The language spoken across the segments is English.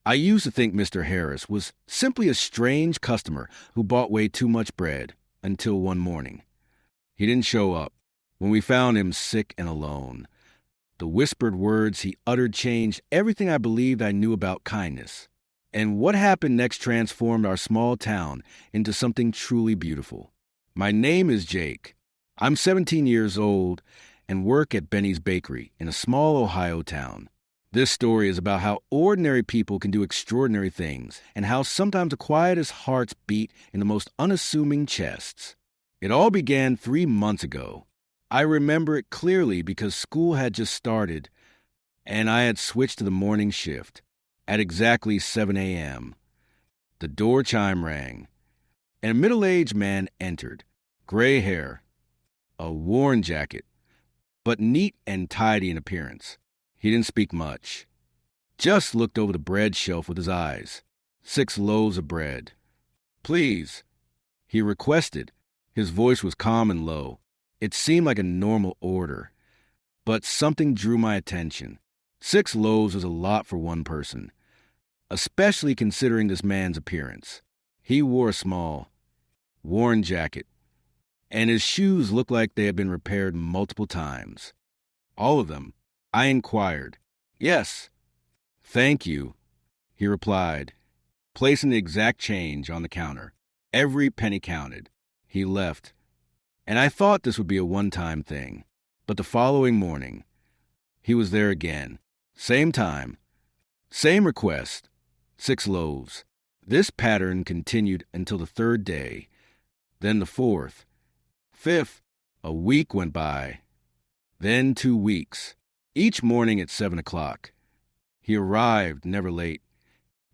I used to think Mr. Harris was simply a strange customer who bought way too much bread until one morning. He didn't show up. When we found him sick and alone, the whispered words he uttered changed everything I believed I knew about kindness. And what happened next transformed our small town into something truly beautiful. My name is Jake. I'm 17 years old and work at Benny's Bakery in a small Ohio town. This story is about how ordinary people can do extraordinary things and how sometimes the quietest hearts beat in the most unassuming chests. It all began 3 months ago. I remember it clearly because school had just started and I had switched to the morning shift. At exactly 7 a.m., the door chime rang, and a middle-aged man entered, gray hair, a worn jacket, but neat and tidy in appearance. He didn't speak much, just looked over the bread shelf with his eyes. 6 loaves of bread. Please, he requested. His voice was calm and low. It seemed like a normal order, but something drew my attention. 6 loaves was a lot for one person, especially considering this man's appearance. He wore a small, worn jacket, and his shoes looked like they had been repaired multiple times. All of them. I inquired. Yes. Thank you, he replied, placing the exact change on the counter. Every penny counted. He left, and I thought this would be a one-time thing. But the following morning, he was there again. Same time, same request, 6 loaves. This pattern continued until the 3rd day, then the 4th, 5th. A week went by, then 2 weeks. Each morning at 7 o'clock. He arrived never late,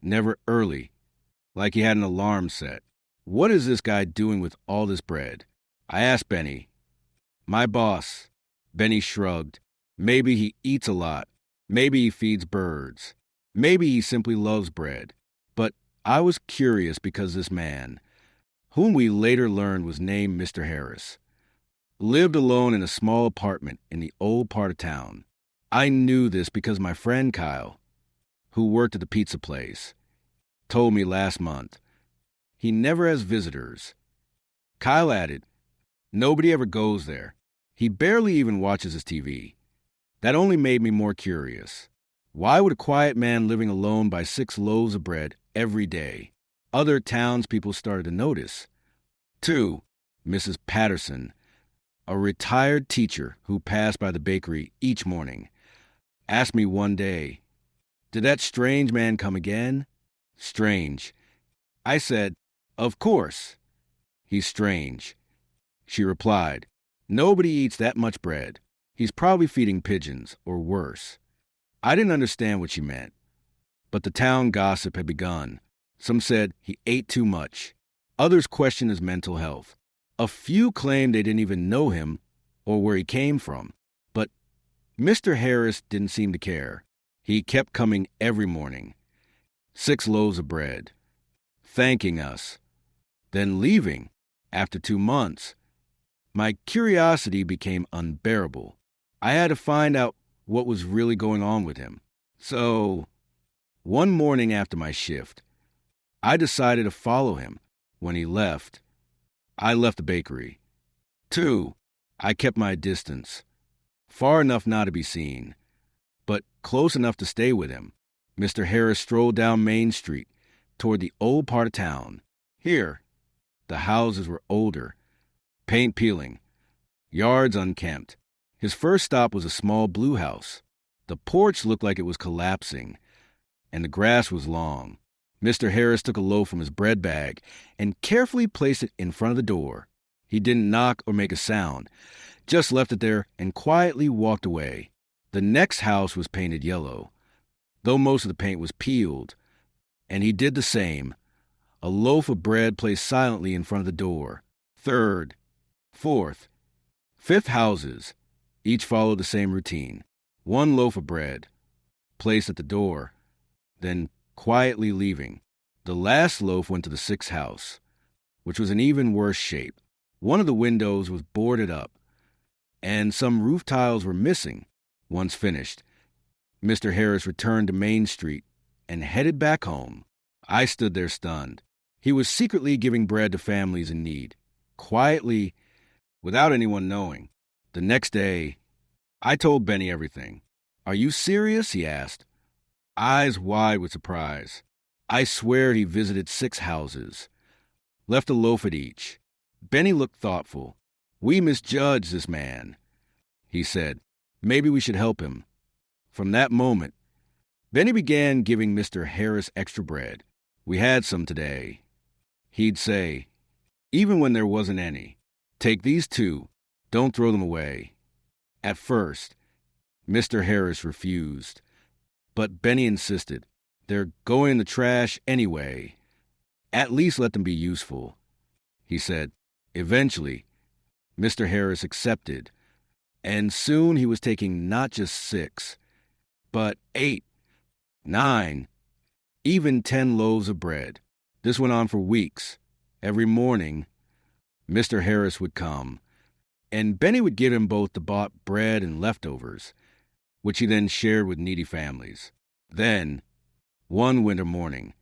never early, like he had an alarm set. What is this guy doing with all this bread? I asked Benny. My boss. Benny shrugged. Maybe he eats a lot. Maybe he feeds birds. Maybe he simply loves bread. But I was curious because this man, whom we later learned was named Mr. Harris, lived alone in a small apartment in the old part of town. I knew this because my friend Kyle, who worked at the pizza place, told me last month. He never has visitors. Kyle added, nobody ever goes there. He barely even watches his TV. That only made me more curious. Why would a quiet man living alone buy 6 loaves of bread every day? Other townspeople started to notice. 2. Mrs. Patterson, a retired teacher who passed by the bakery each morning, asked me one day, did that strange man come again? Strange. I said, of course. He's strange. She replied, nobody eats that much bread. He's probably feeding pigeons, or worse. I didn't understand what she meant, but the town gossip had begun. Some said he ate too much. Others questioned his mental health. A few claimed they didn't even know him or where he came from. But Mr. Harris didn't seem to care. He kept coming every morning. 6 loaves of bread. Thanking us. Then leaving after 2 months. My curiosity became unbearable. I had to find out what was really going on with him. So, one morning after my shift, I decided to follow him. When he left, I left the bakery. 2. I kept my distance, far enough not to be seen, but close enough to stay with him. Mr. Harris strolled down Main Street toward the old part of town. Here, the houses were older, paint peeling, yards unkempt. His first stop was a small blue house. The porch looked like it was collapsing, and the grass was long. Mr. Harris took a loaf from his bread bag and carefully placed it in front of the door. He didn't knock or make a sound, just left it there and quietly walked away. The next house was painted yellow, though most of the paint was peeled, and he did the same. A loaf of bread placed silently in front of the door. 3rd, 4th, 5th houses each followed the same routine. 1 loaf of bread, placed at the door, then quietly leaving. The last loaf went to the 6th house, which was in even worse shape. One of the windows was boarded up, and some roof tiles were missing. Once finished, Mr. Harris returned to Main Street and headed back home. I stood there stunned. He was secretly giving bread to families in need, quietly, without anyone knowing. The next day, I told Benny everything. "Are you serious?" he asked, eyes wide with surprise. I swear he visited 6 houses, left a loaf at each. Benny looked thoughtful. "We misjudged this man," he said. "Maybe we should help him." From that moment, Benny began giving Mr. Harris extra bread. "We had some today," he'd say, even when there wasn't any. "Take these 2. Don't throw them away." At first, Mr. Harris refused, but Benny insisted. "They're going in the trash anyway. At least let them be useful," he said. Eventually, Mr. Harris accepted, and soon he was taking not just 6, but 8, 9, even 10 loaves of bread. This went on for weeks. Every morning, Mr. Harris would come, and Benny would give him both the bought bread and leftovers, which he then shared with needy families. Then, one winter morning,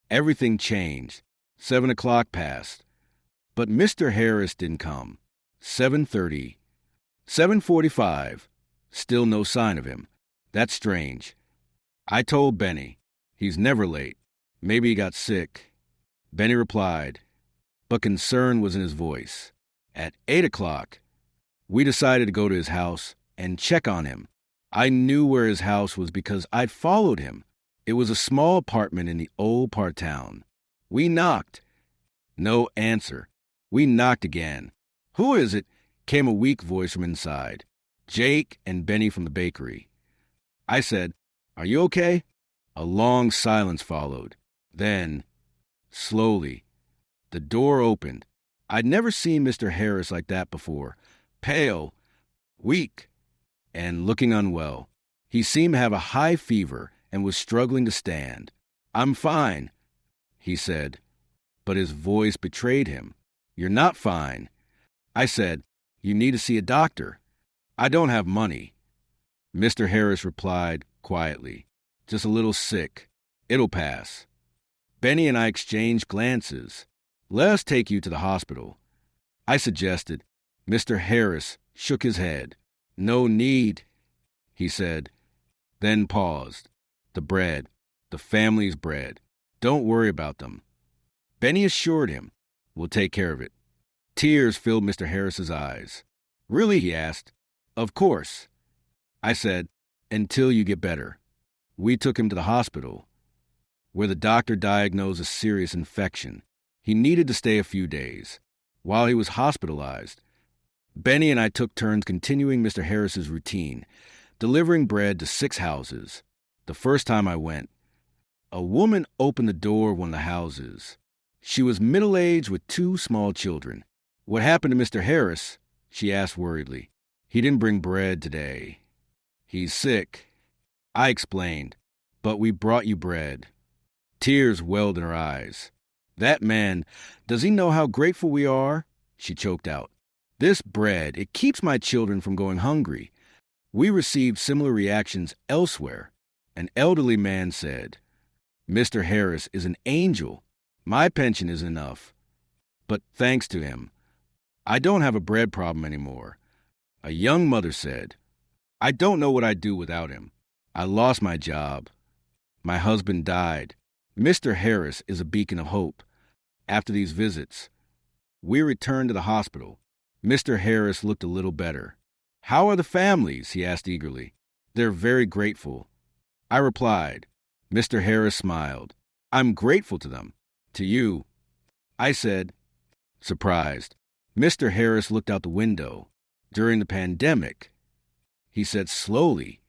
everything changed. 7 o'clock passed, but Mr. Harris didn't come. 7:30, 7:45, still no sign of him. That's strange. I told Benny, "He's never late. Maybe he got sick." Benny replied, but concern was in his voice. At 8 o'clock, we decided to go to his house and check on him. I knew where his house was because I'd followed him. It was a small apartment in the old part of town. We knocked. No answer. We knocked again. "Who is it?" came a weak voice from inside. "Jake and Benny from the bakery." I said, "Are you okay?" A long silence followed. Then, slowly, the door opened. I'd never seen Mr. Harris like that before. Pale, weak, and looking unwell. He seemed to have a high fever and was struggling to stand. "I'm fine," he said, but his voice betrayed him. "You're not fine." I said, "You need to see a doctor." "I don't have money." Mr. Harris replied quietly, "Just a little sick. It'll pass." Benny and I exchanged glances. "Let us take you to the hospital," I suggested. Mr. Harris shook his head. "No need," he said, then paused. "The bread, the family's bread. Don't worry about them." Benny assured him, "We'll take care of it." Tears filled Mr. Harris's eyes. "Really?" he asked. "Of course," I said, "until you get better." We took him to the hospital, where the doctor diagnosed a serious infection. He needed to stay a few days. While he was hospitalized, Benny and I took turns continuing Mr. Harris's routine, delivering bread to 6 houses. The first time I went, a woman opened the door of one of the houses. She was middle-aged with 2 small children. "What happened to Mr. Harris?" she asked worriedly. "He didn't bring bread today. He's sick," I explained, "but we brought you bread." Tears welled in her eyes. "That man, does he know how grateful we are?" she choked out. "This bread, it keeps my children from going hungry." We received similar reactions elsewhere. An elderly man said, "Mr. Harris is an angel. My pension is enough. But thanks to him, I don't have a bread problem anymore." A young mother said, "I don't know what I'd do without him. I lost my job. My husband died. Mr. Harris is a beacon of hope." After these visits, we returned to the hospital. Mr. Harris looked a little better. "How are the families?" he asked eagerly. "They're very grateful," I replied. Mr. Harris smiled. "I'm grateful to them." "To you," I said, surprised. Mr. Harris looked out the window. "During the pandemic," he said slowly,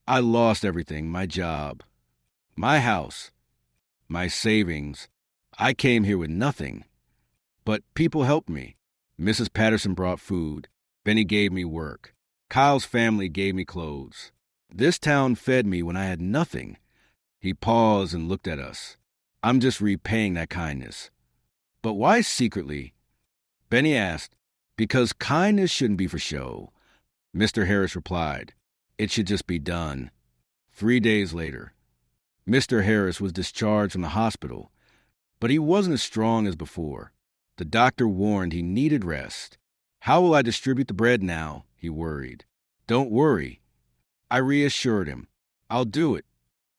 "I lost everything, my job, my house, my savings. I came here with nothing. But people helped me. Mrs. Patterson brought food. Benny gave me work. Kyle's family gave me clothes. This town fed me when I had nothing." He paused and looked at us. "I'm just repaying that kindness." "But why secretly?" Benny asked. "Because kindness shouldn't be for show," Mr. Harris replied. "It should just be done." 3 days later, Mr. Harris was discharged from the hospital, but he wasn't as strong as before. The doctor warned he needed rest. How will I distribute the bread now? He worried. Don't worry. I reassured him. I'll do it.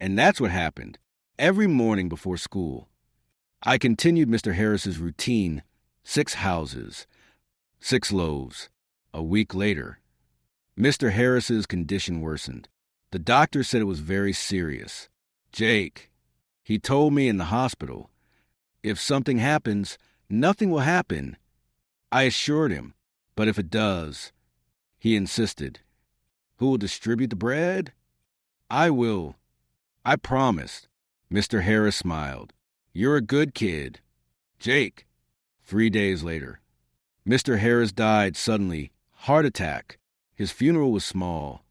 And that's what happened. Every morning before school, I continued Mr. Harris's routine, 6 houses, 6 loaves. A week later, Mr. Harris's condition worsened. The doctor said it was very serious. Jake, he told me in the hospital, if something happens, nothing will happen. I assured him, but if it does, he insisted. Who will distribute the bread? I will. I promised. Mr. Harris smiled. You're a good kid. Jake. 3 days later, Mr. Harris died suddenly, heart attack. His funeral was small.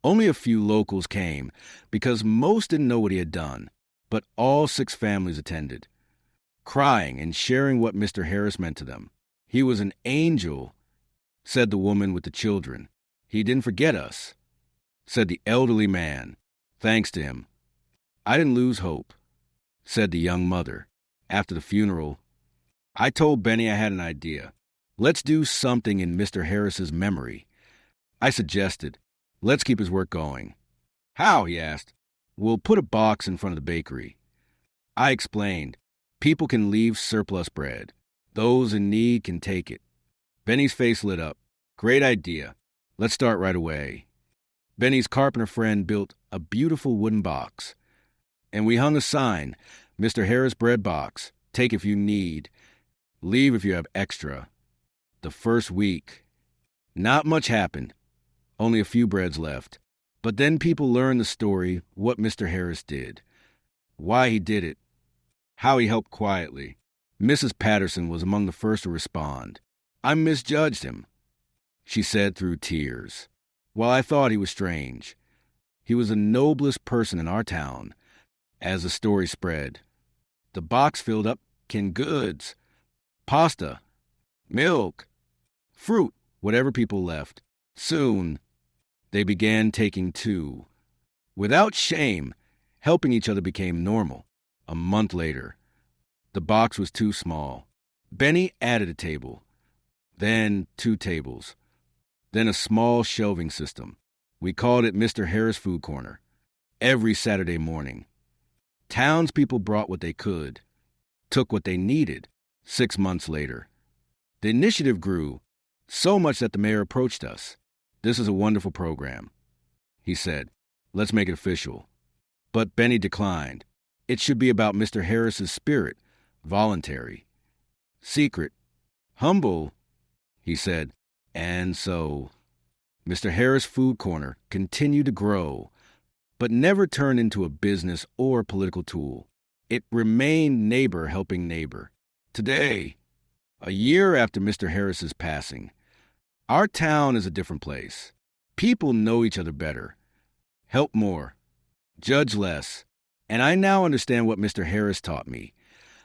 Only a few locals came because most didn't know what he had done, but all 6 families attended, crying and sharing what Mr. Harris meant to them. He was an angel, said the woman with the children. He didn't forget us, said the elderly man. Thanks to him, I didn't lose hope, said the young mother. After the funeral, I told Benny I had an idea. Let's do something in Mr. Harris's memory. I suggested, let's keep his work going. How? He asked. We'll put a box in front of the bakery. I explained, people can leave surplus bread. Those in need can take it. Benny's face lit up. Great idea. Let's start right away. Benny's carpenter friend built a beautiful wooden box, and we hung a sign, Mr. Harris bread box, take if you need, leave if you have extra. The first week, not much happened, only a few breads left. But then people learned the story, what Mr. Harris did, why he did it, how he helped quietly. Mrs. Patterson was among the first to respond. I misjudged him, she said through tears. While I thought he was strange, he was the noblest person in our town. As the story spread, the box filled up canned goods, pasta, milk, fruit, whatever people left. Soon, they began taking too. Without shame, helping each other became normal. A month later, the box was too small. Benny added a table, then 2 tables, then a small shelving system. We called it Mr. Harris Food Corner. Every Saturday morning, townspeople brought what they could, took what they needed. 6 months later, the initiative grew so much that the mayor approached us. This is a wonderful program, he said. Let's make it official. But Benny declined. It should be about Mr. Harris's spirit, voluntary, secret, humble, he said. And so, Mr. Harris Food Corner continued to grow, but never turned into a business or political tool. It remained neighbor helping neighbor. Today, a year after Mr. Harris's passing, our town is a different place. People know each other better, help more, judge less, and I now understand what Mr. Harris taught me.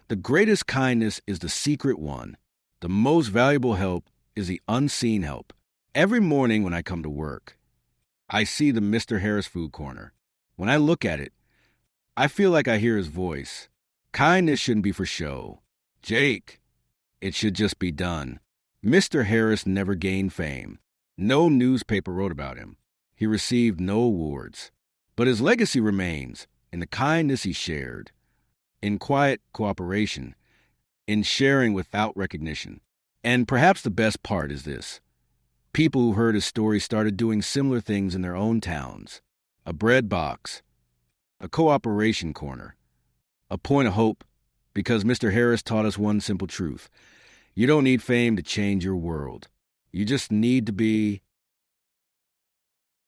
The greatest kindness is the secret one. The most valuable help is the unseen help. Every morning when I come to work, I see the Mr. Harris Food Corner. When I look at it, I feel like I hear his voice. Kindness shouldn't be for show. Jake, it should just be done. Mr. Harris never gained fame. No newspaper wrote about him. He received no awards. But his legacy remains in the kindness he shared, in quiet cooperation, in sharing without recognition. And perhaps the best part is this. People who heard his story started doing similar things in their own towns. A bread box, a cooperation corner, a point of hope, because Mr. Harris taught us one simple truth. You don't need fame to change your world. You just need to be